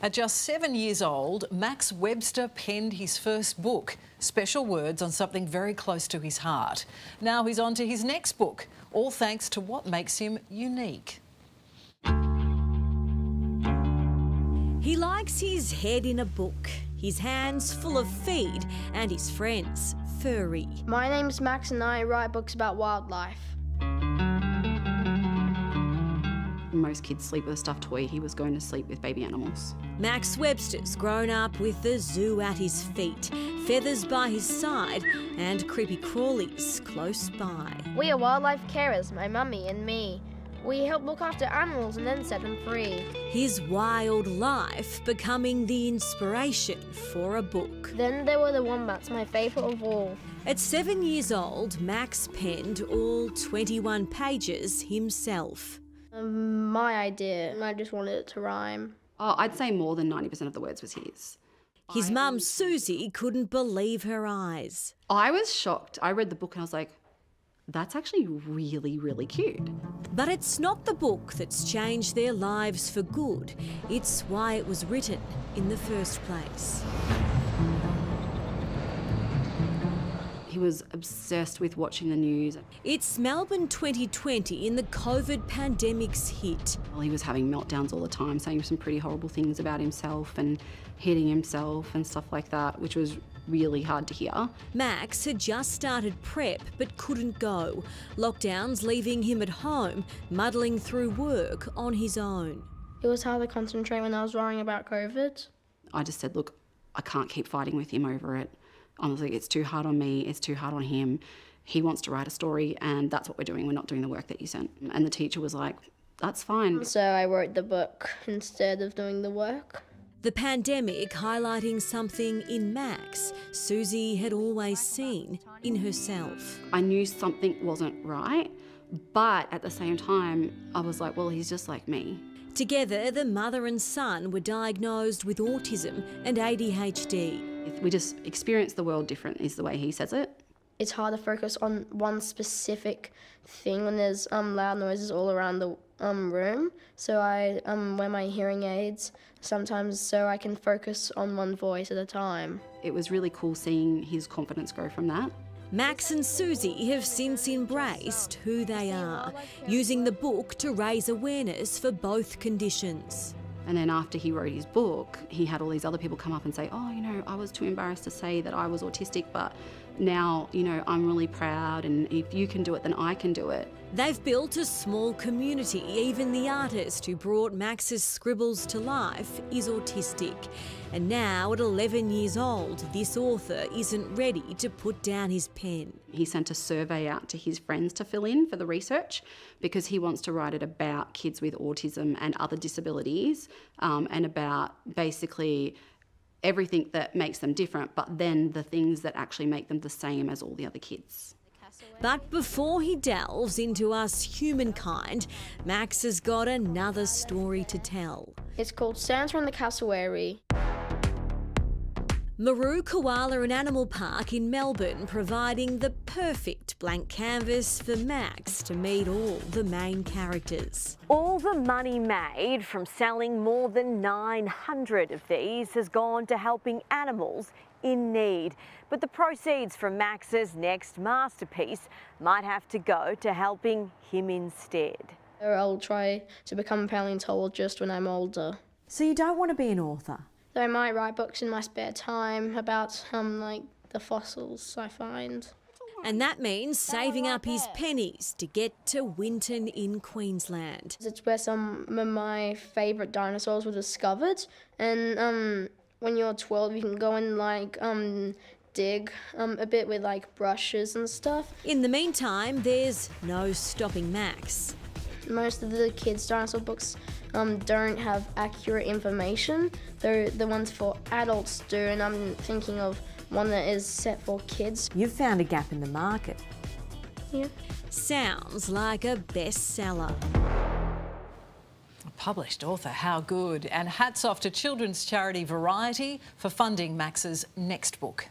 At just 7 years old, Max Webster penned his first book, Special Words on Something Very Close to His Heart. Now he's on to his next book, all thanks to what makes him unique. He likes his head in a book, his hands full of feed, and his friends furry. My name's Max and I write books about wildlife. Most kids sleep with a stuffed toy. He was going to sleep with baby animals. Max Webster's grown up with the zoo at his feet, feathers by his side, and creepy crawlies close by. We are wildlife carers, my mummy and me. We help look after animals and then set them free. His wild life becoming the inspiration for a book. Then there were the wombats, my favourite of all. At 7 years old, Max penned all 21 pages himself. My idea. I just wanted it to rhyme. Oh, I'd say more than 90% of the words was his. His mum, Susie, couldn't believe her eyes. I was shocked. I read the book and I was like, that's actually really, really cute. But it's not the book that's changed their lives for good. It's why it was written in the first place. He was obsessed with watching the news. It's Melbourne 2020 in the COVID pandemic's hit. Well, he was having meltdowns all the time, saying some pretty horrible things about himself and hitting himself and stuff like that, which was really hard to hear. Max had just started prep but couldn't go. Lockdowns leaving him at home, muddling through work on his own. It was hard to concentrate when I was worrying about COVID. I just said, look, I can't keep fighting with him over it. Honestly, it's too hard on me, it's too hard on him. He wants to write a story and that's what we're doing. We're not doing the work that you sent. And the teacher was like, that's fine. So I wrote the book instead of doing the work. The pandemic highlighting something in Max Susie had always seen in herself. I knew something wasn't right, but at the same time, I was like, well, he's just like me. Together, the mother and son were diagnosed with autism and ADHD. We just experience the world different, is the way he says it. It's hard to focus on one specific thing when there's loud noises all around the room. So I wear my hearing aids sometimes so I can focus on one voice at a time. It was really cool seeing his confidence grow from that. Max and Susie have since embraced who they are, using the book to raise awareness for both conditions. And then after he wrote his book, he had all these other people come up and say, oh, you know, I was too embarrassed to say that I was autistic, but now, you know, I'm really proud, and if you can do it, then I can do it. They've built a small community. Even the artist who brought Max's scribbles to life is autistic. And now, at 11 years old, this author isn't ready to put down his pen. He sent a survey out to his friends to fill in for the research because he wants to write it about kids with autism and other disabilities, and about basically everything that makes them different, but then the things that actually make them the same as all the other kids. But before he delves into us humankind, Max has got another story to tell. It's called Santa and the Cassowary. Maru Koala and Animal Park in Melbourne providing the perfect blank canvas for Max to meet all the main characters. All the money made from selling more than 900 of these has gone to helping animals in need. But the proceeds from Max's next masterpiece might have to go to helping him instead. I'll try to become a paleontologist when I'm older. So you don't want to be an author? So I might write books in my spare time about like the fossils I find. And that means saving up his pennies to get to Winton in Queensland. It's where some of my favourite dinosaurs were discovered, and when you're 12 you can go and like dig a bit with like brushes and stuff. In the meantime, there's no stopping Max. Most of the kids' dinosaur books don't have accurate information. The ones for adults do, and I'm thinking of one that is set for kids. You've found a gap in the market. Yeah. Sounds like a bestseller. A published author, how good. And hats off to children's charity Variety for funding Max's next book.